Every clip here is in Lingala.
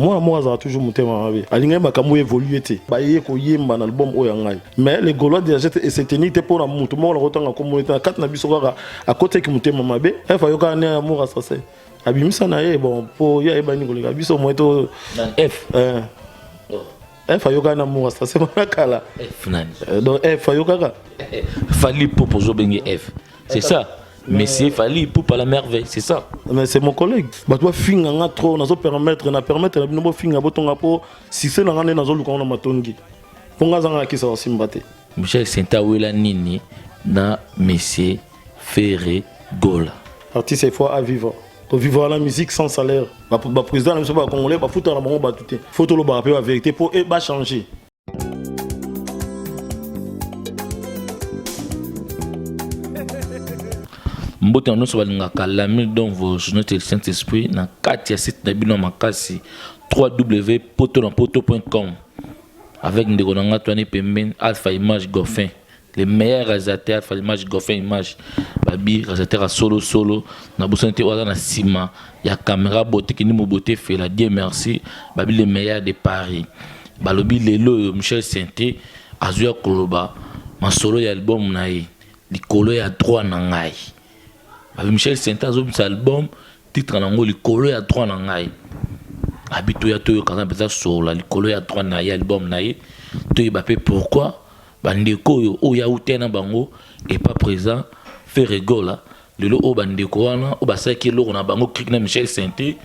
moi ça a toujours monté ma vie alinga makambo évoluer té ba yé ko yemba na album o yangai mais les Gaulois déjà et c'était ni pour la mutu mo la rotanga communauté kat na biso kaka à côté qui monté mama be e fa yoka ne amour assassin abimisa na ye bon pour ya ebani ko linga biso moto F F ayoka na amour assassin makala F nani donc F ayoka Fali pour bengi F c'est ça. Mais c'est Fali pour pas la merveille, c'est ça. Mais c'est mon collègue. Bah toi finga nga trop nazo permettre na bino finga botonga po si c'est na ngane nazo luka na matongi. Ponga zanga ki sa simbate. Michel Sentawela nini na Messie Ferré Gola. Artiste il faut à vivre. Pour vivre la musique sans salaire. Bah président monsieur ba congolais ba foutre na bango ba tout. Faut to lo ba rappeler la vérité pour et ba changer. Mbote en nous balingaka l'ami dans vos journaux de Saint-Esprit na katia site na bino makasi www.potolampoto.com avec ndeko nanga twani pemben Alpha Image Goffin les meilleurs réalisateurs Alpha Image Goffin Image babi réalisateur solo na bosonté oza na sima ya caméra beauté ki ni mo beauté fait la Dieu merci babi les meilleurs de Paris balobi lelo Michel Senté azua koloba masolo ya album na ye likolo ya droit na ngai Michel Senté a un album titre nango likolo ya droit na ngai habito ya toyo kana pesa sola likolo ya droit na album na ye to yebapé pourquoi bandeko yo o ya utena bango et pas présent fait rigole lelo o bandeko wana o basaki loko na bango click na Michel Senté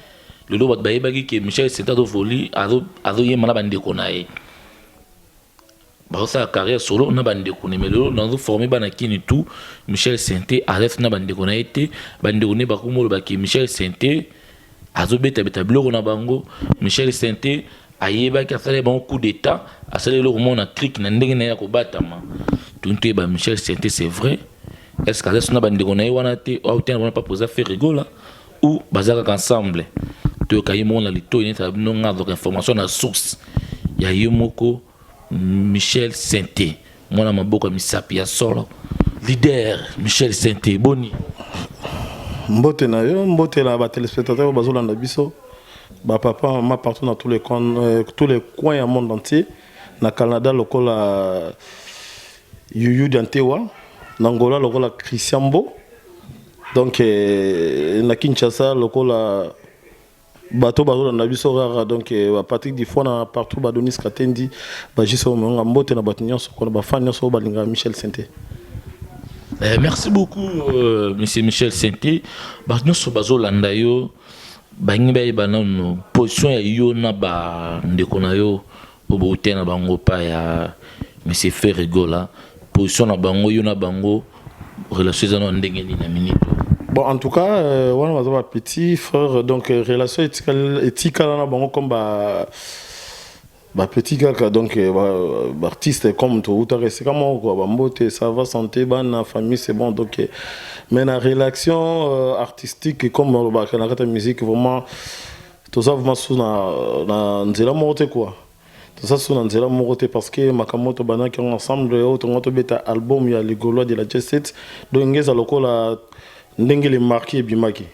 lelo bat bayebaki ke Michel Senté do voli azo yema na bandeko na ye sa carrière solo na bandeko ne melo na formé bana kini tout Michel Senté arrête na bandeko na été bandeko ne bakumolo baki Michel Senté azo beta biloko na bango Michel Senté ayeba ki asale bon coup d'état asale le roman na clic na ndenge na ya ko batama tunte ba Michel Senté c'est vrai est-ce que ça na bandeko na wana te ou te na pas poser faire rigola ou bazaka ensemble to kayimo na lito ni ta bino nga donc information na source ya yomoko Michel Senté, mon maboko misapi ya solo leader Michel Senté boni mbote na yo mbote la ba téléspectateurs bazolanda biso ba papa maman partout dans tous les coins du monde entier na Canada lokola Yuyu Dantewa na Angola lokola Christian Bo donc na Kinshasa lokola bato bazolanda biso rara donc ba Patrick Difona partout ba Donis Katendi ba jiso monga mbote na bato nyonso ko ba fan nyonso balinga Michel Senté. Merci beaucoup monsieur Michel Senté bato nyonso bazolanda yo bangi ba banano position ya yo na ba ndeko na yo obo utena bango pa ya monsieur Ferré Gola position na bango yo na bango relation za no ndenge ni na minute. Bon, en tout cas, on a un petit frère, donc relation éthique là, bon, comme petit gars, donc artiste comme tout, c'est comme quoi, mbote, ça va santé, la famille, c'est bon, donc mais la relation artistique comme la musique, vraiment, tout ça vraiment sous na nzela morte quoi. Tout ça sous nzela morte parce que makamoto bana qui ensemble, autre beta album, il y a les Gaulois de la Jet Set, donc ngeza lokola ndenge les marqué bimaki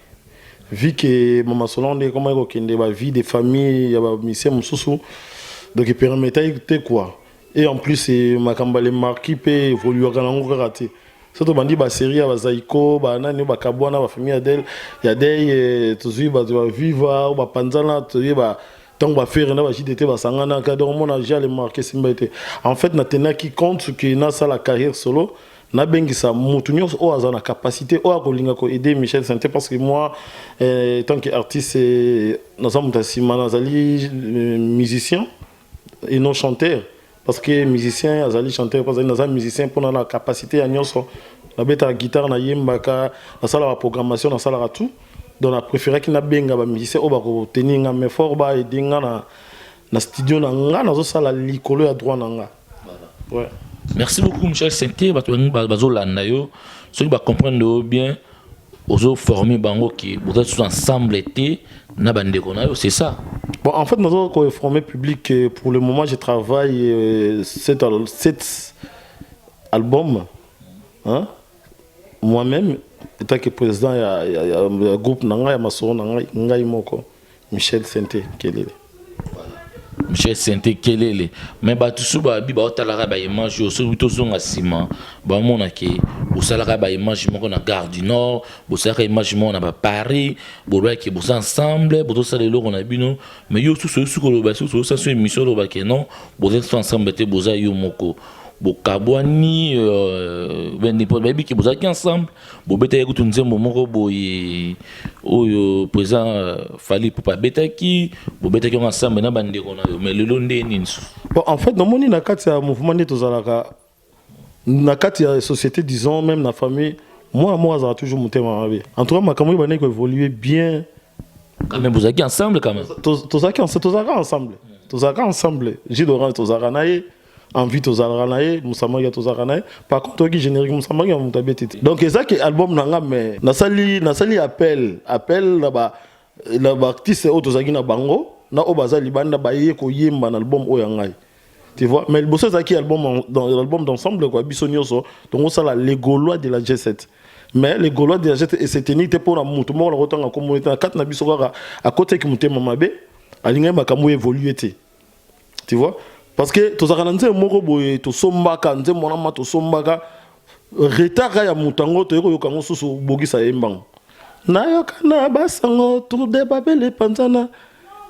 vu que mama solande comment il kende ba vie des familles ya ba mission mususu donc il permettait quoi et en plus makamba les marqué peut évoluer kana ngo raté surtout bandi ba série ba zaiko ba nani ba kabwana ba famille adel ya des tozui ba viva ba panzana tozui ba donc ba faire na ba JDT ba sangana ka donc mon âge les marqué simbaité en fait na tena qui compte que na ça la carrière solo na bengisa mutu nyonso o azana capacité o akolinga ko aider Michel Senté parce que moi tant qu'artiste nous sommes tasima nazali musicien et non chanteur parce que musicien azali chanteur parce que nazali musicien pour la capacité à nyonso na beta guitare na yembaka na sala la programmation na sala tout donc na préféré qu'il na benga ba musicien o ba ko tenir nga mais fort ba aider nga na studio na nga na zo sala likolo ya droit na nga ouais. Merci beaucoup Michel Senté bazolanda yo ceux qui va comprendre bien aux formés bango qui vous êtes ensemble été na bandeko na yo c'est ça. Bon en fait nous avons formé public pour le moment je travaille cet album hein moi-même étant que président il y a groupe nanga ya masoro nanga ngai moko Michel Senté kelele. monsieur Sente Kelele mais ba tout ba bi ba otalaka ba image yo so to zonga sima ba mona ke osalaka ba image moko na Gare du Nord bosalaka image moko na ba Paris bolwa ke bosa ensemble boto salelo on a bino mais yo tout ce ko lo ba so ça sur émission lo ba ke non bosa ensemble te bosa yo moko bokabwani bende po baby ki bozaki ensemble bobeta yekutu nzembo moko boye oyo président Fally Ipupa betaki bobetaki ensemble na bandeko na yo mais lelo ndeni nsu bon en fait dans moni na kati ya mouvement ne tozalaka na kati ya société disons même na famille moi ça a toujours monté ma vie en tout cas ma kamoi bané ko évoluer bien quand même bozaki ensemble quand même tozaki ensemble j'ai d'orange tozaka naé envie tozalaka naé musamaki tozalaka naé par contre qui générique musamaki ya mutabetiti donc ezaki album nanga mais nasali appel na ba artiste o tozaki na bango na o bazali banda baye ko yemba na album o yangai tu vois mais le bosso ezaki album dans l'album d'ensemble quoi biso nyonso donc ça la les Gaulois de la G7 mais les Gaulois de la G7 et c'était ni pour la mutu mo la rotanga communauté na kat na biso kaka à côté ki mutema mabe alinga makambo évoluer tu vois parce que tozaka nze moko boye to sombaka nze mona ma to sombaka retard ya mutango to yoka ngo susu bogisa embango na yoka na basango tour de babele panzana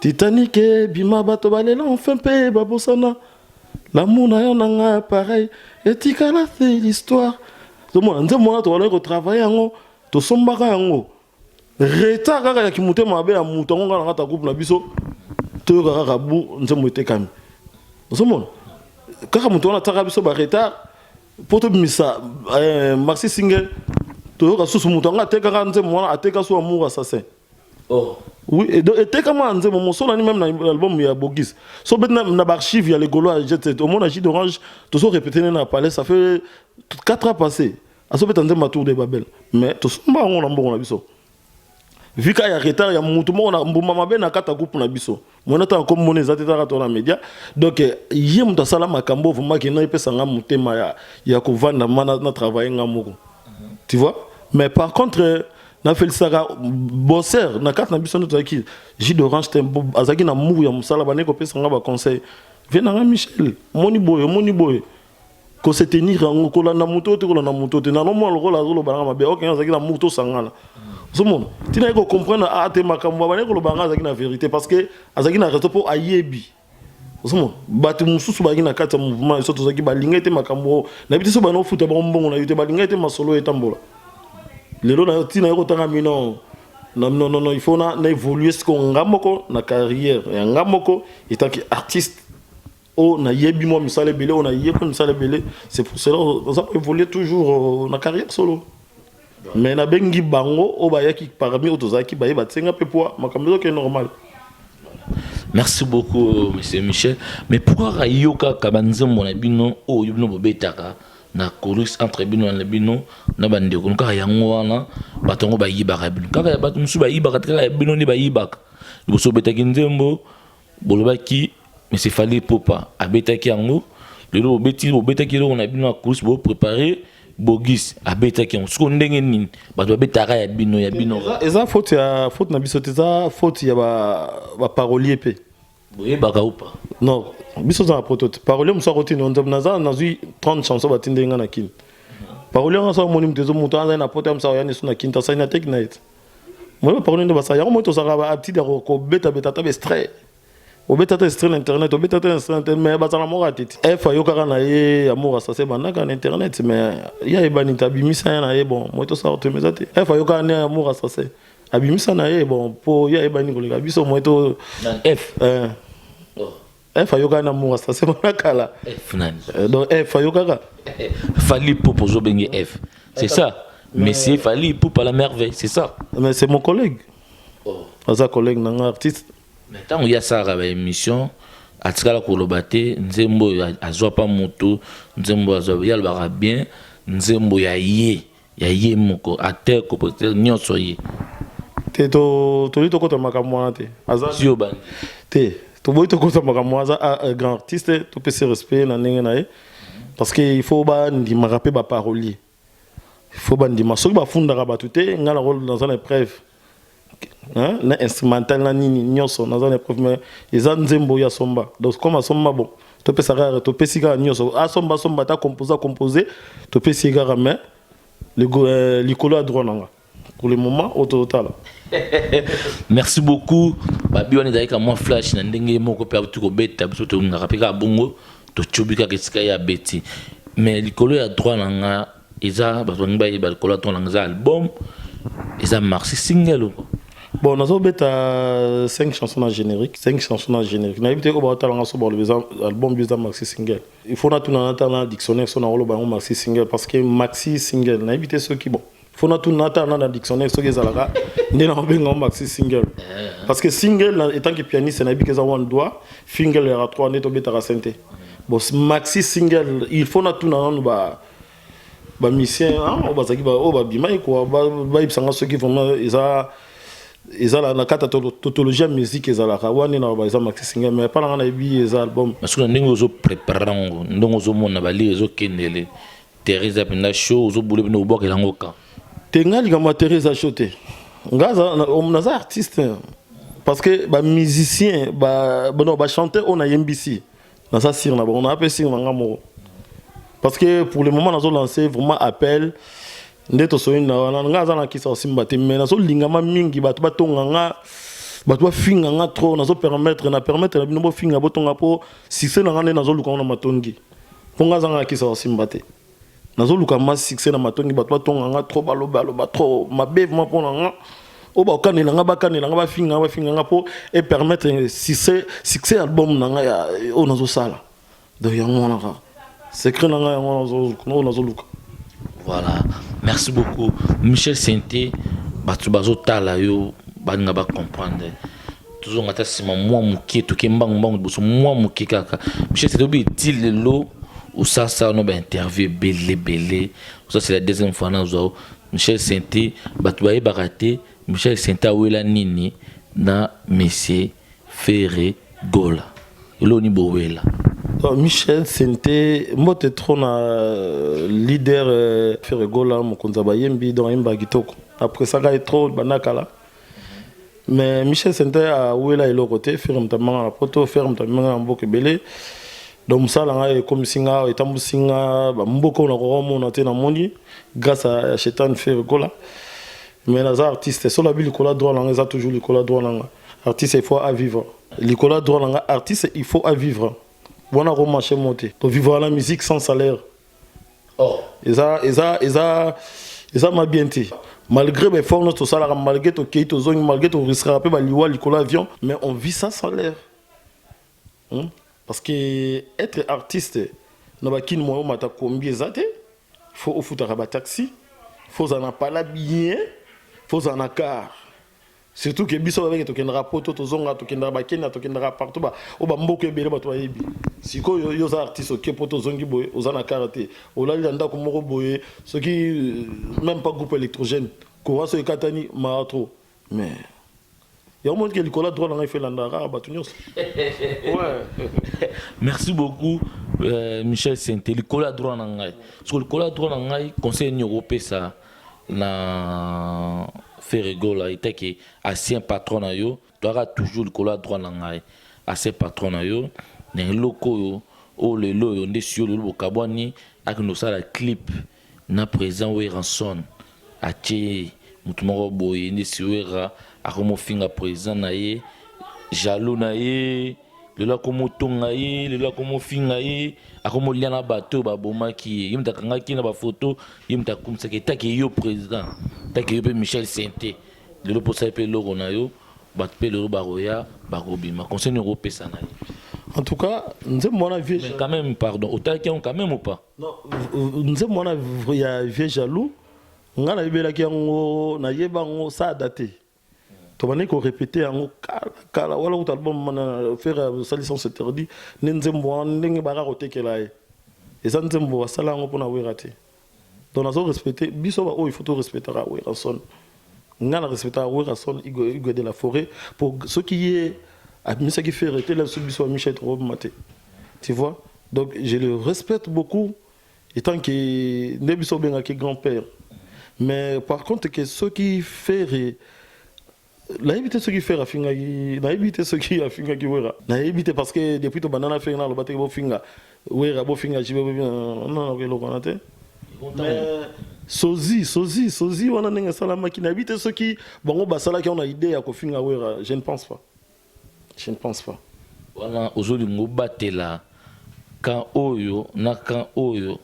Titanic bima bato balela enfin pe babosana l'amour na yo nanga pareil etikala c'est l'histoire to mona nze mona to wala ko travailler ngo to sombaka yango retard kaka ya kimutema mabe ya mutango ngana ta groupe na biso to yoka kaka bu nze mo etekami Zomon, quand on a travaillé sur le retard, pour te missa, Maxi Singer, tu as sous mon temps, tu as sur amour assassin. Oh. Oui, et tu as comment mon son même dans l'album il y a Bogis. So maintenant dans l'archive il y a les Gaulois, au moins Agi d'Orange, tout ça répété dans le palais, ça fait 4 ans passés. À ce moment ma tour de Babel. Mais tout ça on a bon biso. Vu qu'il y a retard, il y a mon tout le monde, on a un groupe na biso. Moi, on a comme mon ezateta dans les médias. Donc, il y a un salam à Cambo, vous m'avez dit que ça a monté, il y a qu'on vend na travailler en tu vois. Mais par contre, na fait ça, bosser, na carte na biso notre qui, J d'Orange, azaki na mou ya musala bané ko pesa ngaba conseil. Viens na Michel, moni boy. Ko se tenir en ko la na moto te ko la na moto te na no mo lo la zo lo banga mabe, OK, azaki na moto sangala. Zomo, tu n'as pas comprendre à tes makambo ba ne ko lo banga azaki na vérité parce que azaki na resto pour ayebi. Zomo, batu mususu ba na kata mouvement so to zaki ba linga te makambo na biti so ba no futa ba mbongo na yute ba linga te masolo etambola. Lelo na tina ko tanga mino. Non, il faut na évoluer ce qu'on ngamoko na carrière. Ya ngamoko étant artiste oh na yebi mo misale belé on a yeko misale belé c'est pour cela on a évolué toujours na carrière solo. Mais na bengi bango o ba yaki parmi otozaki ba yeba tsenga pe poa makambo que normal. Merci beaucoup monsieur Michel mais pourquoi rayoka kabanze mon abino o yobino bobetaka na chorus entre bino na bino na bande ko nka yango wana batongo ba yibaka bino kaka bato musu ba yibaka kaka bino ni ba yibaka liboso betaki nzembo bolobaki mais c'est Fally Ipupa abetaki yango lelo bobetaki lo na bino na chorus bo préparer Bogis abetaki yango siko ndenge nini bato betaka ya bino eza faute na biso eza faute ya ba parolier pe boye baka upa non biso za prototype parolier musa rotine on naza nazui 30 chansons batinde nga na kin parolier nga sa moni mtezo muto anza na pote amsa ya nesu na kin ta sa na technique moi parolier ndo basa ya mo to sa ba aptide ko beta ta extrait obeta ta extrait internet obeta ta extrait mais bazala mo ratiti fa yo kaka na ye amour ça c'est banaka na internet mais ya ebani tabimisa na ye bon moi to sa to mezate fa yo kaka na amour ça c'est abimisa na ye bon po ya ebani ko leka biso moi to F F ayoka na amour ça c'est banaka là F nani donc F ayoka Fally Ipupa zo bengi F c'est ça mais c'est Fally Ipupa la merveille c'est ça mais c'est mon collègue ça collègue nanga artiste mais tant il y a ça à émission atikala koloba te nzembo azwa pa moto nzembo azwa ya ba bien nzembo ya ye moko ate ko peut-être nyonso ye te to lito kota makamwa te aza sio ban te to boy to kota makamwa aza grand artiste to pese respect na ndenge na ye parce que il faut ba ndima rapper ba parolier il faut ba ndima soki ba funda ka batuté ngala rôle dans une épreuve hein na instrumental na nini nyonso naza na preuve mais eza nzembo ya somba donc comme somba bon to pesa rare to pesi ka nyonso a somba ta composer to pesi ka mais le likolo a droit nanga pour le moment au total. Merci beaucoup. Babi on est avec moi flash na ndenge moko pe tu ko beta biso to ngapeka bongo to chubika kesika ya beti mais likolo ya droit nanga eza ba ngi ba likolo to nanga album eza marché single. Bon, nous avons 5 chansons en générique. 5 chansons en générique. Nous avons l'album de maxi single. Il faut tout dans le dictionnaire sur le maxi single parce que maxi single. Nous avons ceux qui bon. Il faut tout dans le dictionnaire sur les alaka. Nous avons maxi single. Parce que single étant que pianiste, nous avons un doigt. Single il y a 3 net au bêta santé. Bon, maxi single, il faut tout dans le ba musicien, on va dire ba bima quoi, ba ibsanga ceux qui vraiment ils ont la carte tautologie musique ils ont la kawani na ba maxi single mais pas na bi les albums parce que ndenge zo préparer ndenge zo mona ba li zo kendele Teresa penda show zo boule no boka lango ka tengali kama Teresa shote ngaza on a artiste parce que ba musicien ba non ba chanteur on a MBC na ça sir na on a appelé sir na ngamo parce que pour le moment nous avons lancé vraiment appel ndeto soyina na ngaza na kisa osimbate mais nazo lingama mingi bato batonganga bato bafinganga trop nazo permettre na bino finga botonga po succès na ngane nazo luka na matongi po ngaza na kisa osimbate nazo luka ma succès na matongi bato batonganga trop baloba trop mabevement po nanga o ba kanela nga bafinga po et permettre succès album nanga ya o nazo sala de yango na secret nanga yango nazo luka. Voilà, merci beaucoup. Michel Sainté, batu bazo tala yo, banga ba comprendre. Toujours ngata sima moi mukie to kembang bang boso moi mukie kaka. Michel Sainté obi dit le lot ou ça no ba interview belé. Ça c'est la deuxième fois na zo. Michel Sainté, batu ba baraté, Michel Sainté wela nini na Monsieur Ferré Gola. Lo ni bowela. Michel Sainté, moi te trop na leader Ferregola mokonza bayembi dans imba kitoko. Après ça ga trop banakala. Mais Michel Sainté a wela elo côté faire mtamanga na poto faire mtamanga mboke belé. Donc ça là comme singa etambu singa ba mboko na ko mo na te na mondi grâce à Chetan Ferregola. Mais les artistes sur la ville Nicolas droit là ça toujours Nicolas droit là. Artiste il faut à vivre. Nicolas droit là artiste il faut à vivre. On a remarché monter. Pour vivre la musique sans salaire. Oh. Et ça m'a bien dit. Malgré mes formes, notre salaire, malgré ton quai, ton zone, malgré ton risque rappelé, l'avion, mais on vit sans salaire. Parce que être artiste, n'a pas qu'une moyen, on combien il faut au foot à taxi, faut en pas bien, faut en car. Surtout que biso avec to kendra poto to zonga to kendra bakenya to kendra partout ba o ba mboke bele ba to yebi siko yo za artiste ke poto zongi boy ozana karate o la landa ko moko boy ce qui même pas groupe électrogène ko so katani ma trop mais il y a un monde qui Nicolas droit là il fait landara ba tunyos. Ouais. Merci beaucoup Michel Sainté Nicolas droit na ngai parce que Nicolas droit na ngai conseil européen ça na Ferregola était que ancien patron na yo doit toujours le cola droit na ngai ancien patron na yo ne loko yo o le lo yo ndesio le bokabwani ak no sala clip na présent we ranson atie mutumoko boye ndesio era akomo finga présent na ye jaloux na ye le la komo tonga ye le la komo finga ye akomo liana bato ba bomaki yimta kanga kina ba photo yimta kumsa ke take yo président take yo Michel Sainté le pour ça pe logo na yo ba pe le baroya ba robima conseil européen ça na. En tout cas, nous avons mon vieux quand même pardon autant qu'il quand même ou pas. Non, nous avons mon vieux jaloux. Ngana ibela ki ngo na yeba ngo ça daté. To bane ko répéter ngo kala wala ko album mana faire sa licence interdit nzembo ndenge bara kotekela e. Et ça nzembo sala ngo pona we raté. Donc nazo respecter biso ba il faut tout respecter à we rason. Ngana respecter à we rason igo de la forêt pour ce qui est à ce qui fait arrêter la submission Michel Rob Maté. Tu vois? Donc je le respecte beaucoup étant que nebiso benga ki grand-père. Mais par contre que ce qui fait La éviter ce qui fait la finga, na éviter ce qui a finga qui wera. Na éviter parce que depuis to banana fait na le batte bo finga. Wera bo finga jibe non non que lo connate. Mais sozi wana nenga sala makina éviter ce qui bon basala qui on a idée à ko finga wera, je ne pense pas. Je ne pense pas. Voilà aujourd'hui ngo batela kan oyo na kan oyo.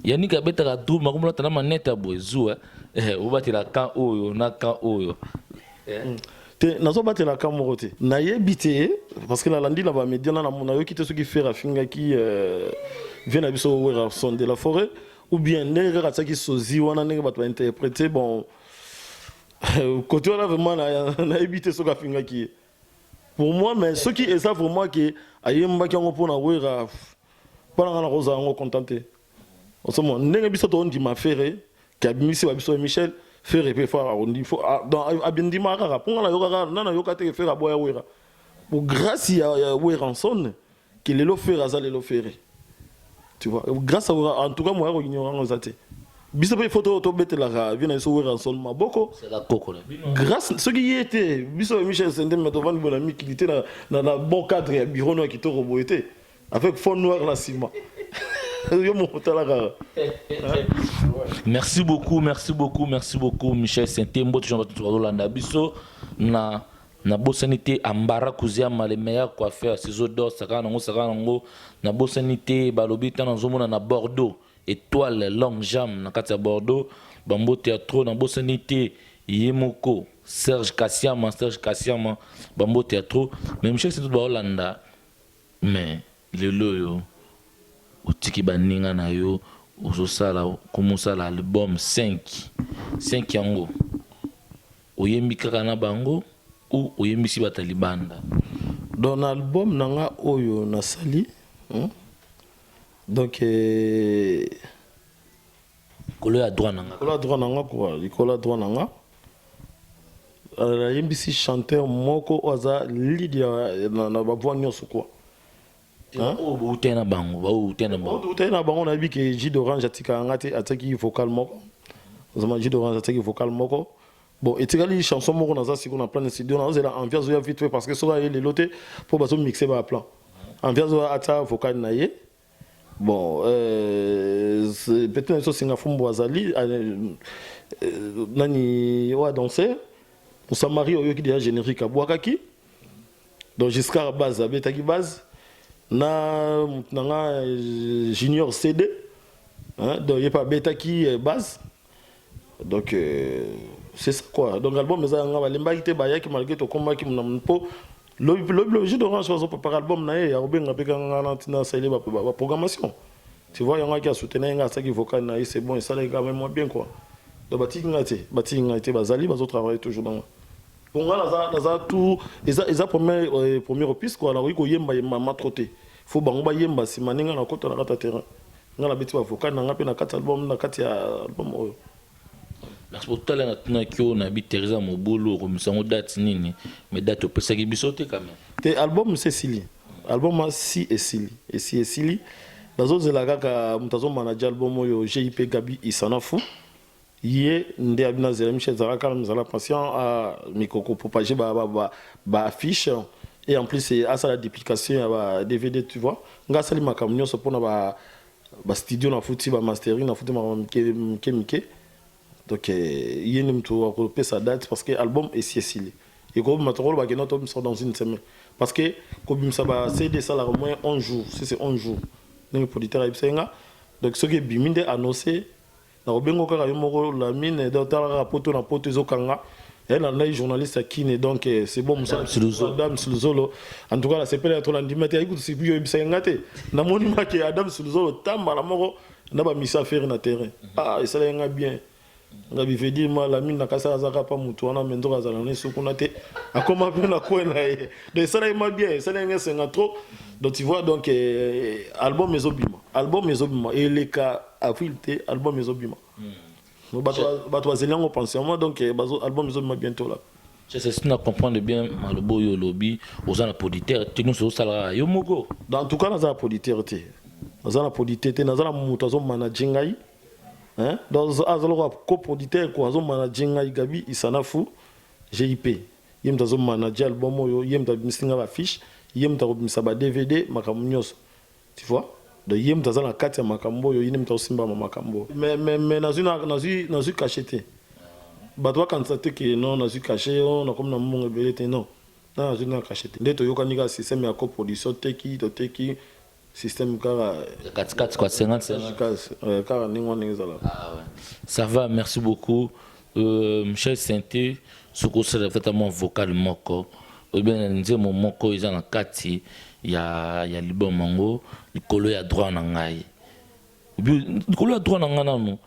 Yani ka betaka tout makomla tana maneta bozu o batela kan oyo na kan oyo. Te nazo batela kan morote. Na yebite parce que la landi là ba médiana na mona yo kite ce qui fait rafinga qui vient à biso wera son de la forêt ou bien nere ratsa qui sozi wana nenge bato interpréter bon côté là vraiment na yebite ce rafinga qui pour moi mais ce qui est ça pour moi que ayemba qui on pona wera pas na rosa on contenté en ce moment nenge biso to ndi ma ferré qui a bimisi ba biso Michel faire peut faire on dit faut dans abindima rara pour na yoka na yoka te faire boya wera pour grâce ya weranson que le faire azale le faire tu vois grâce à en tout cas moi ko ignorant zate biso pe photo to betela vient so weranson maboko c'est la coco là grâce ce qui était biso Michel Sendem metovant bonami qui était dans la bon cadre ya bureau noir qui to roboté avec fond noir la ciment. Merci beaucoup, Michel Saint-Tembo, Jean-Baptiste Rolanda Bisso, na bosanité Ambara Kouziama, les meilleurs coiffeurs, ces odeurs, Sakanango, na bosanité, Balobita, na Bordeaux, Étoile, Longue Jam, na Katia Bordeaux, Bambo Théâtre, na bosanité, Yemoko, Serge Kassiama, Bambo Théâtre, mais Michel Saint-Tembo Rolanda, mais le loyo. Otiki baninga na yo ososala komosala album 5 yango oyembi kaka na bango ou oyembisi batalibanda dans l'album nanga oyo nasali donc kolo ya droit nanga quoi likolo ya droit nanga yembisi chanteur moko oza Lydia na ba voix nyonso quoi. Oh, utena bango on a vu que J d'Orange atika ngati ataki vocal moko. Zama J d'Orange ataki vocal moko. Bon, et tu as les chansons moko na za siko na plan de studio na zela envers zo ya vite fait parce que so les loté pour bazo mixer ba plan. Envers zo ata vocal na ye. Bon, peut-être so singa fumbo azali nani wa danser. On s'est marié au yoki déjà générique à Boakaki. Donc jusqu'à base abetaki base. Na nanga junior CD donc il y a pas bêta qui base donc c'est ça quoi donc album mais ça nga balemba ité baya qui malgré to combat qui mon po le jeu d'Orange va par album na ya obenga peka nga na saile ba programmation tu vois yanga qui a soutenir nga ça qui vocal na c'est bon et ça les quand même bien quoi donc bati ngate bazali bazo travailler toujours dans bon là ça tout ils a première piste quoi là ko yemba mama troté faut bango ba yemba si maninga na kota na kata terrain ngala beti ba vocal na ngape na kata album na kati ya album oyo. Merci pour tout à na kyo na bi Teresa Mobolo ko misango date nini mais date au pesa ki bisote quand même te album c'est Sili album si et Sili bazo zela kaka mutazo manager album oyo GIP Gabi Isanafu yé ndé abina zela Michel Zaraka mzala patient à mikoko propager ba affiche et en plus c'est à ça la duplication à DVD tu vois nga sali makamnyo so pona ba studio na futi ba mastering na futi ma mike donc yé mtu ko pesa date parce que album est Sili et ko matoro ba keno to sort dans une semaine parce que ko bimsa ba CD ça la au moins 11 jours si c'est 11 jours ne producteur ibsenga donc ce qui biminde annoncé na obengo kaka yo moko la mine dans ta rapport na poto ezokanga elle a un journaliste qui n'est donc c'est bon Adam Sulzolo en tout cas là c'est pas être l'andimate écoute c'est plus ibsenga te na monima que Adam Sulzolo tamba la moko na ba misa faire na terrain ah ça là bien nga bife dire moi la mine na kasa azaka pa mutu wana mendo kazala na sokuna te akoma pe na ko na ye donc ça là bien ça là c'est trop donc tu vois donc album Mezobima et les cas affilté album Mezobima bato zelango pension donc album Mezobima bientôt là je sais si on comprendre bien malobo yo lobby aux ana producteur techno so sala yo moko dans tout cas na producteur te na producteur te na mutu azo manager ngai hein dans azalo coproducteur ko azo manager ngai Gabi Isanafu GIP yem tazo manager album oyo yem ta bisinga ba fiche yem ta robimisa ba DVD makambo nyonso tu vois de yem tazo na kati ya makambo oyo yem tazo simba makambo mais nazu cacheté bato constater que non nazu caché on a comme na mbongo belete non nazu na cacheté ndeto yokani ka système ya coproduction teki to teki système car 4 quoi 50 car ningo ningzala. Ah ouais. Ça va, merci beaucoup. Michel Sainté, ce que c'est effectivement vocal moko. Ou bien mon moko ils en 4 il y a libo mango, il colo ya droit na ngai. Il colo ya droit na ngai non.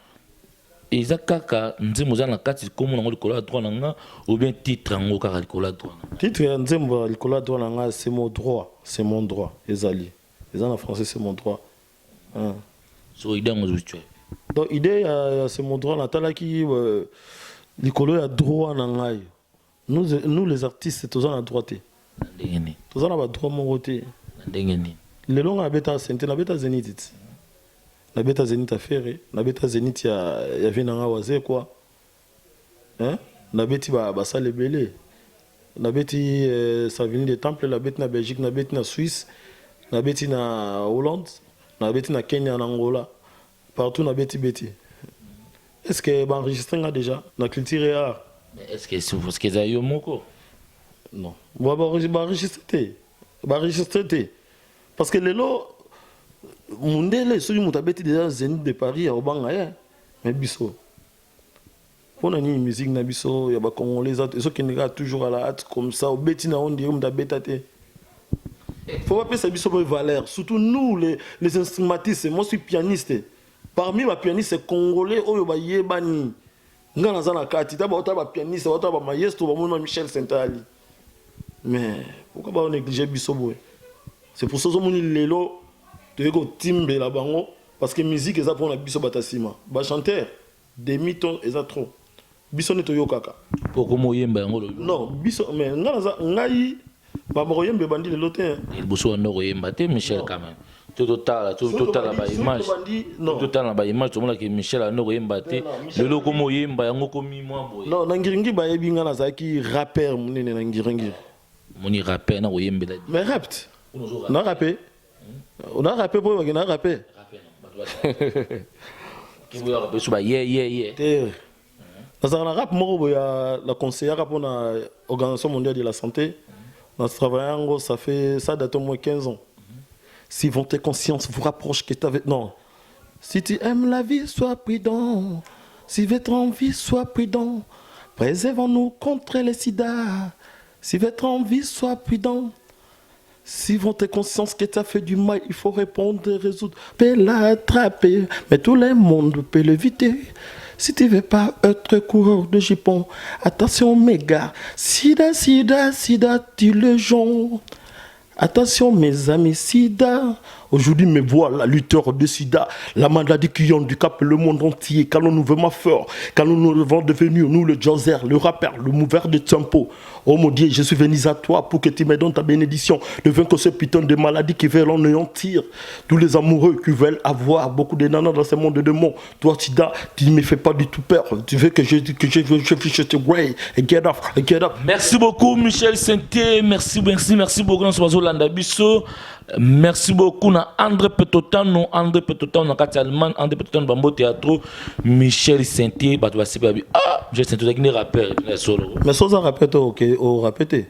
Et ça kaka nzemo za na 4 comme na colo ya droit na ngai ou bien titre ngo kaka colo ya droit. Titre nzemo colo ya droit na ngai c'est mon droit, c'est mon droit ezali. Les en français c'est mon droit. Hein. So idée ngo tu es. Donc idée c'est mon droit natala qui likolo ya droit na ngai. Nous les artistes tous en droité. Ndengeni. Tous en ba droit mon côté. Ndengeni. Le long na beta sente na beta zenith. Na beta zenith affaire, na beta zenith ya vinanga waze quoi. Hein? Na beti ba sale belé. Na beti ça vient des temples, na beti na Belgique, na beti na Suisse. Na beti na Hollande, na beti na Kenya, na Angola, partout na beti. Est-ce que enregistré déjà na culture et art? Est-ce que c'est parce que ça y est moko? Non. Bon enregistré. Parce que les lots mundele celui muta beti déjà Zénith de Paris à Obanga ya mais biso. Pour une musique na biso ya ba congolais ceux qui n'est toujours à la hâte comme ça au beti na on dirait muta betate. Faut pas penser à une valeur. Surtout nous, les instrumentistes. Moi, je suis pianiste. Parmi mes pianistes congolais, oh, bah, yebani. Nga na kati. D'abord, tu as pianiste, tu as maestro, tu as Michel Saint-Ali. Mais pourquoi pas négliger Bissobo? C'est pour ça que les lelo, tu es timbre là-bas. Parce que la musique, c'est pour la Bissobo Batasima. Bah, chanteur, demi-ton, c'est trop. Bissobo n'est pas yokaka. Pourquoi moi, yemba? Non, Bissobo, mais nga Babo yembe bandi le lotin. Il bosso no yemba te Michel quand même. Tout total la ba image. Total la ba image tout le monde que Michel a no yemba te. Le loko mo yemba yango komi moi boy. Non, nangiringi ba yebi ngana zaki rapper munene nangiringi. Moni rapper na yembe la. Mais rapt. On a rappé. On a rappé pour on a rappé. Qui veut rapper sur ba yeah. Dans un rap moko ya la conseillère pour la Organisation mondiale de la santé. Nous travaillons, ça date au moins 15 ans. Si votre conscience vous rapproche que tu avais... Non. Si tu aimes la vie, sois prudent. Si votre envie, sois prudent. Préservons-nous contre les sida. Si votre envie, sois prudent. Si votre conscience que tu as fait du mal, il faut répondre et résoudre. Peut l'attraper, mais tout le monde peut l'éviter. Si tu ne veux pas être coureur de jupons, attention mes gars, sida, tu le genre. Attention mes amis, sida. Aujourd'hui, me voilà, lutteur de sida, la maladie qui handicape le monde entier. Quand nous vraiment fort, quand nous devons devenir, nous le jazzer, le rappeur, le mouveur de tempo. Oh mon Dieu, je suis venu à toi pour que tu me donnes ta bénédiction de vaincre ce putain de maladie qui veulent anéantir. Tous les amoureux qui veulent avoir beaucoup de nanas dans ce monde de démons. Toi, sida, tu ne me fais pas du tout peur. Tu veux que je fiche te way et get off. Merci beaucoup, Michel Sainté. Merci beaucoup, Nansoazo Landabiso. Merci beaucoup na André Petotano na kati allemand André Petotano Bambo Théâtre Michel Sainté bato ba sibabi Michel Sainté qui est rappeur solo mais sans un rappeur OK au répéter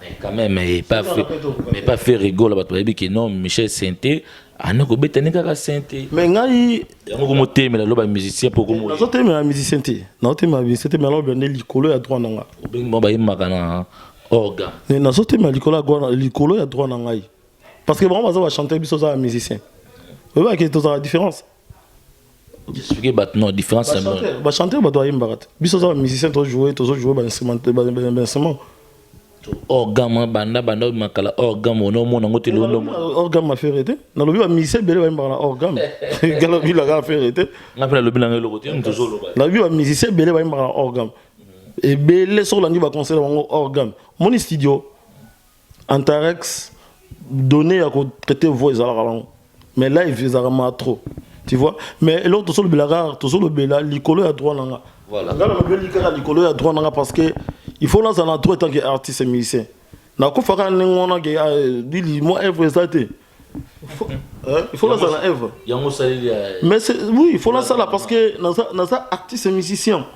mais quand même mais pas fait rigolo bato ba ki non Michel Sainté ana ko betani kaka Sainté mais ngai yango mo temela lo ba musicien pour ko mo na zote me musicien té na te ma musicien mais alors bien likolo ya droit nanga mo ba yimaka na orga na zote me likolo ya droit nanga. Parce que bon, on va chanter biso za musicien. Vous voyez que la différence. Expliquer non différence c'est bon. Ba chanter ba doit yimbarat. Biso za musicien to jouer ba instrument instrument. Organe banda makala organe no mona ngoti lo no. Organe ma ferete. Na lobi ba musicien bele ba yimbara organe. Galo bi la ga ferete. Na pela lobi na ngelo côté toujours lo ba. Na lobi ba musicien bele ba yimbara organe. Et bele sur la ni ba conseiller bango organe. Mon studio Antarex donner à traiter voix mais là il faisait vraiment trop tu vois mais l'autre sur le belagar tout sur le bela l'icolo à droit là voilà dans le bela l'icolo à droit là parce que il faut là ça na trop tant que artiste et musicien na ko faka ngona ke dili mo œuvre exacte il faut là ça na œuvre mais oui il faut là ça là parce que na ça artiste et musicien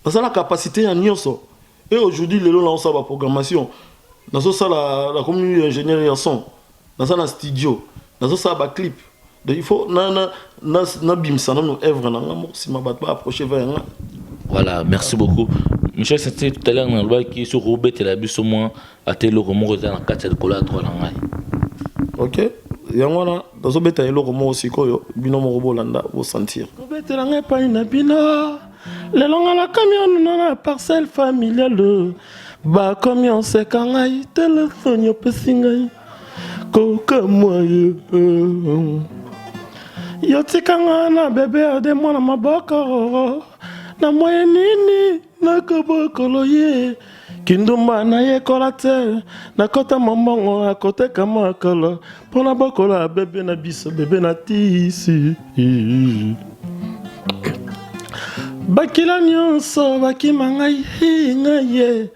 na ça la capacité à nyonso et aujourd'hui les là on ça la programmation na ça la communauté ingénieur son na ça na studio na ça ba clip donc il faut na bimsa na no œuvre na ngamo si ma bat pas approcher vers nga. Voilà, merci beaucoup. Michel, c'était tout à l'heure dans le bas qui sur Robert et la bus au moins à télé comment dans 4 de cola 3 langai. OK. Yangwana dans beta elo comment aussi koyo bino mo robolanda vous sentir. Robert langai pas une bino. Le longa la camion dans la parcelle familiale. Ba camion c'est kangai téléphone yo pesingai. Koka moi yo tikanga na bébé de moi na maboko. Na moye nini na kobokolo ye kindumba na ye kolate na kota momongo akote kamakolo pona bokola bebe na biso bebe na tisi bakila nyonso bakima ngai ngai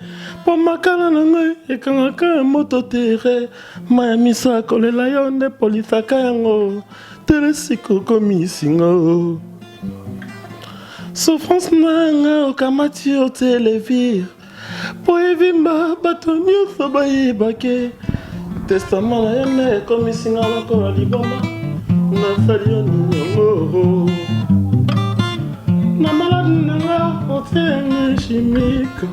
po makala na ngai ekangaka moto tere maya miso akolela yo nde polisaka yango tere siko komisingo souffrance nanga okamati o televir po evimba bato nyonso bayebake testament na yene ekomisinga lokola liboma nasali yo ninyango na maladi nanga otienge chimique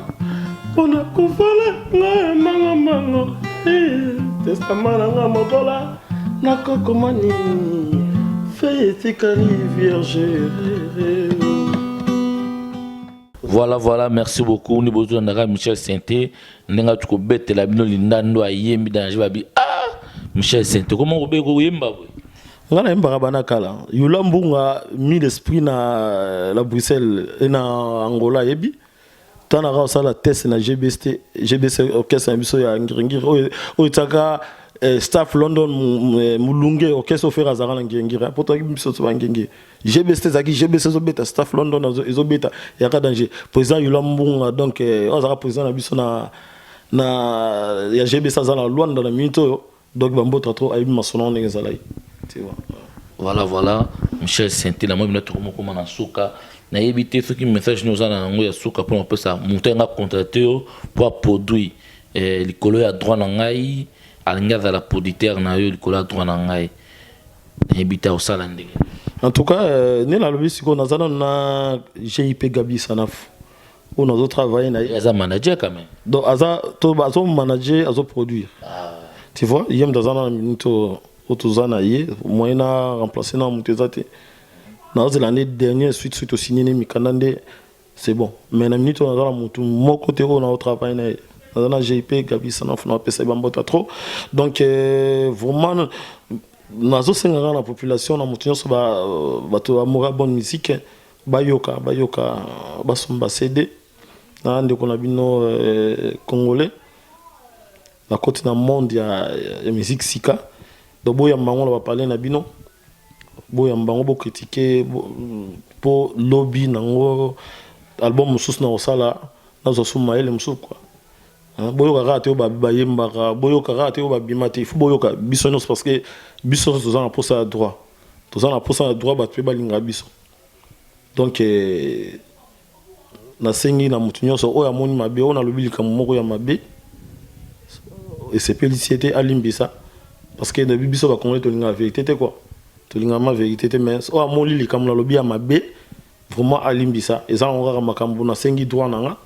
mpona kovala nga mangamango testament nanga mobola nakokoma nini fei etikali vierge. Voilà, merci beaucoup. Nous avons besoin Michel Sainté. Nous avons besoin de Lindando à Yembi dans Jibabi. Ah, Michel Sainté, comment vous pouvez Yemba? On a un kala. Yulambunga mis l'esprit na la Bruxelles et na Angola yebi. Tana ra ça la test na GBC orchestre ambiso ya ngringir o itaka staff London mulunge orchestre faire azara na ngringira poto biso to ngringi GBC zaki GBC zo beta staff London zo beta ya ka danger président Yulambunga donc azara président na biso na ya GBC azala Luanda na minito donc bambota trop ayi masona ngezalai tu vois. Voilà Michel Sainté la moi bino to comment na suka na éviter ceux qui message nous en ngoya suka pour un peu ça monter nga contracté pour produire les couleurs à droit na ngai alinga za la producteur na yo les couleurs à droit na ngai éviter au sala ndenge. En tout cas né la lobby siko na zana na GIP Gabi Sanaf on a travaillé na aza manager quand même donc aza to azo manager azo produire tu vois yem dans zana minute otuzana yé moyen na remplacer na mutezate. L'année dernière, suite au ciné, Mikandande, c'est bon. Mais la minute, on a mon côté, on a au travail, on a GIP, Gabi Sanof, on a PC Bambota trop. Donc, vraiment, dans la population, on a monté sur la bonne musique, Bayoka, Basomba CD, dans le bino congolais, la côte dans le monde, il y a musique Sika. Donc, il y a on va parler na bino. Boya mbango bo critiquer po lobby nango album mususu na osala na zo suma ele mususu quoi boyo ka te ba bayemba boyo ka te ba bimate fu boyo ka biso nos parce que biso nous en pour ça droit tous en pour ça droit ba pe balinga biso donc na sengi na mutunyo so oya moni mabe ona lobili ka moko ya mabe et c'est félicité alimbisa parce que de biso ba congolais to linga vérité quoi ma vérité mais o amoli li comme la lobby amabe vraiment alimbisa et ça on va makambo na sengi droit nanga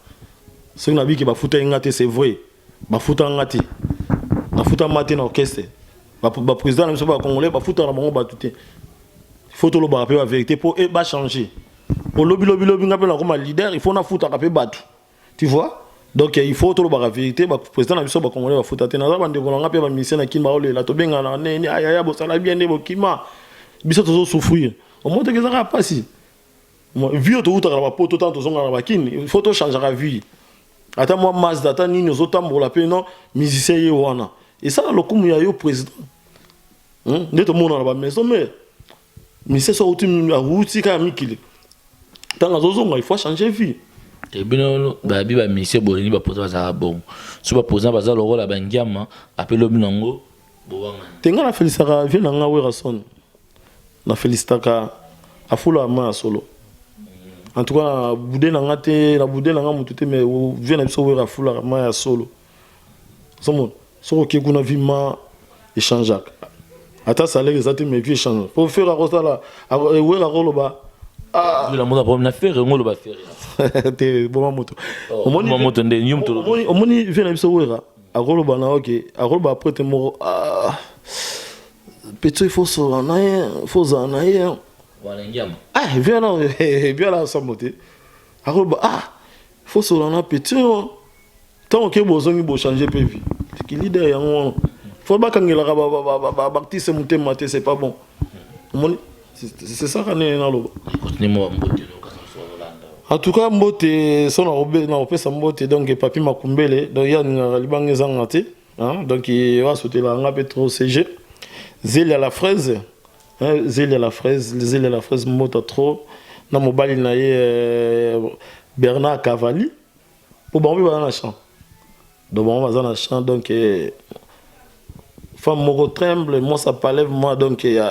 so na biki ba futa ngate c'est vrai ba futa ngati na futa maté na orchestre ba président na ba congolais ba futa na bango ba tuté photo lo ba pe la vérité pour et ba changer pour lobby ngapela comme leader il faut na futa ka pe batu tu vois donc il faut tout la vérité ba président na biso ba congolais ba futa te na ba ndeko nga pe ba mission na kimba ole la to benga na neni aya bo sala bien ne bo kima biso tozo souffrir au moins que ça va passer moi vie to uta ba poto tant tozo ngana ba kini il faut to changer la vie ata moi Mazda ata nini ozotambola pe non musicien ye wana et ça le kumu ya yo président neto mona ba maison mais musicien so uti ka mikili tant azozo il faut changer vie Et bien, babi ba monsieur bolini ba poser ça bon. Si ba poser ba za le rôle ba ngiama appelle le binango bowanga. Tenga na felicitaka vie na nga wera son. Na felicitaka afula ma solo. En tout cas, boudé na ngate, na boudé na nga mututé mais vie na biso wera afula ma ya solo. Somo, soko ke kuna vie ma échange. Ata salaire ezate mais vie échange. Pour faire la rosa là, wera rolo ba. Ah, la moto pour na faire ngolo ba faire. Te bon moto. Omoni moto ndé nyum to. Omoni vie na biso wera. Agolo ba na OK. Agolo ba après te moro. Petit il faut ça na faut ça na hier. Wala ngiama. Viens là ça moté. Agolo ba faut ça na petit. Tant que bozongi bo changer pe vie. Qui leader yango. Faut pas kangela ba artiste monter maté c'est pas bon. Omoni c'est ça qu'on est dans le. Continue-moi mbote. En tout cas, mbote son na opesa mbote donc papi makumbele donc ya libange zangate hein donc il va sauter la nga petro CG zeli à la fraise hein zeli à la fraise mota trop na mobali na Bernard Cavalli pour bon va dans la champ donc bon va dans la champ donc femme moko tremble moi ça palève moi donc il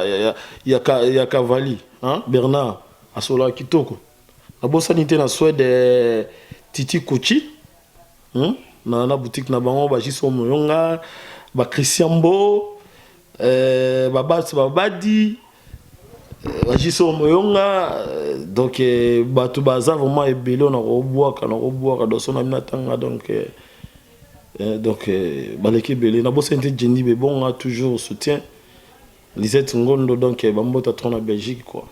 y a Cavalli hein Bernard asola kitoko. La bosanité na Suède Titi Kochi na boutique na bango ba jiso moyonga ba Christian Bo babadi ba jiso moyonga donc batu baza vraiment ebelo na roboaka do sona minatanga donc baleki belé na bosanité Jenny Bebon a toujours soutien Lisette Ngondo donc bambota trop na Belgique quoi.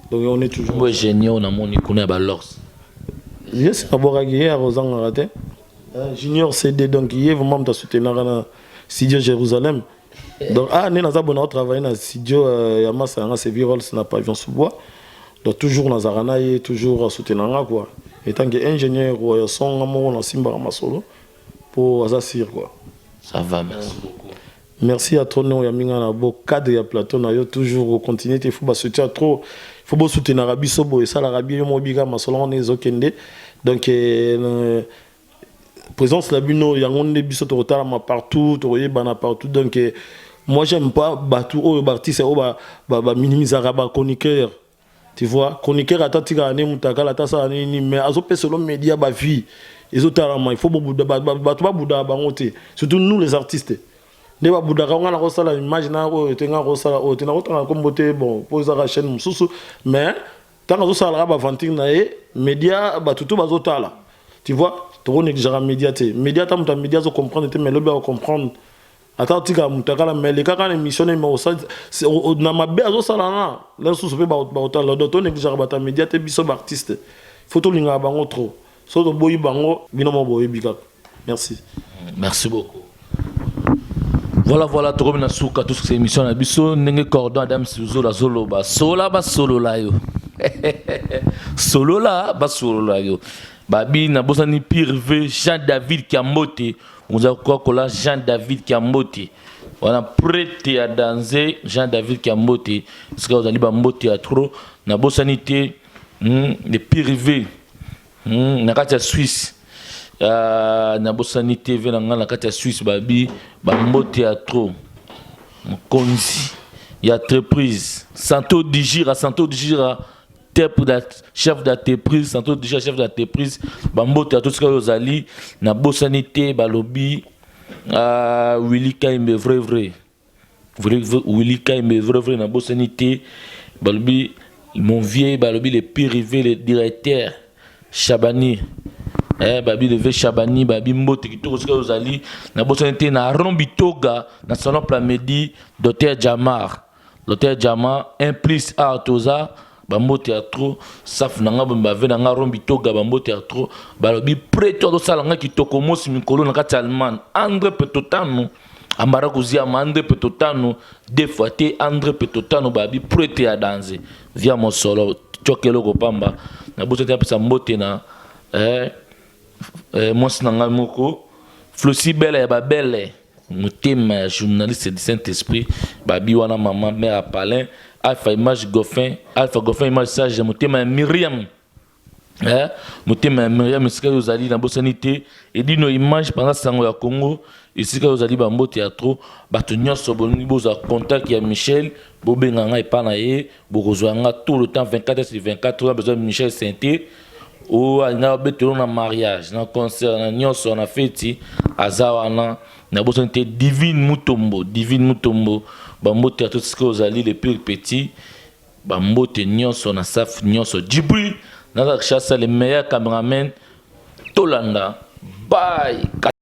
Donc on est toujours génial on a mon icône ba lors. Yes, abora hier aux Angaraté. Junior CD donc hier vraiment me soutenir na studio Jérusalem. Donc né na zabona travailler na studio Yamasa na Sevirol na pavillon sous bois. Donc toujours na Zarana et toujours soutenir quoi. Étant que ingénieur ou son amour na Simba Masolo pour assassir quoi. Ça va, merci beaucoup. Merci à toi, nous, Yaminga, na beau cadre ya plateau, na yo toujours continuer, il faut soutenir trop, il faut soutenir Arabi Sobo et ça l'Arabie, yo mobiga, ma solon on est zokende, donc présence la bino, yangonde biso to rotala ma partout, to royer bana partout, donc moi j'aime pas batou o artiste o ba minimiser ba chroniqueur, tu vois, chroniqueur atatika ane mutaka la tasa ane mais azope selon média ba vie, les autres il faut bouda batou ba bouda bangote, surtout nous les artistes. Ne ba budaka ngana ko sala image na ko tenga ko sala o tena ko tanga ko mbote bon poza ka chaîne mususu mais tanga zo sala ba vanting na média ba tutu ba zotala tu vois to négliger média te média ta muta média zo comprendre te mais le ba comprendre ata tika mutaka la mais les kaka na émission mais o sala na mabe zo sala na la susu pe ba otala do to négliger ba ta média te biso ba artiste photo linga bango trop so to boyi bango bino mo boyi bika merci beaucoup. Voilà, tout le souka, tout ce que c'est émission na biso nenge cordon Adam Suzo la solo ba sola ba solo la yo. Solo la ba solo la yo. Babi na bosani privé Jean-David Kambote, on a quoi là Jean-David Kambote. On a prêté à danser Jean-David Kambote. Parce que vous allez ba mbote à trop na bosanité les privé na kati Suisse. Na bosani TV na kati Suisse babi bambo théâtre konzi ya entreprise Santo Digira chef d'entreprise Santo Digira chef d'entreprise bambo théâtre ce que ozali na bosani te balobi Willy Kaimbe vrai Willy Kaimbe vrai na bosani te balobi mon vieux balobi le privé le directeur Chabani babi levé Chabani babi mbote kitoko sika ozali na bosonete na Rombitoga na salon Plamedi Dr Jamar implice artoza bambo théâtre saf nanga bave nanga Rombitoga bambo théâtre balobi prêto do salanga kitoko mosi mikolo na kati Allemagne André Petotano ambara kuzia André Petotano deux fois te André Petotano babi prêté à danser via mon solo chokelo ko pamba na bosonete apesa mbote na moi c'est nanga moko Flossi belle ya babelle mutema journaliste du Saint-Esprit babi wana maman mère Palin Alpha Image Goffin image sage mutema Myriam motema ya Myriam esika ozali na bosani te edi no image pendant sango ya Congo esika ozali bambote ya trop bato nyonso bolingi bozwa contact ya Michel bobenga ngai epa na ye bokozwa nga tout le temps 24/24 oza besoin Michel Sainté o alinga betelo na mariage na concert na nyonso na feti aza wana na bosani te Divine Mutombo bambote ya tout esika ozali le plus petit bambote nyonso na saf nyonso Djibril Nada Chassa, les meilleurs caméramens. Tolanda. Bye.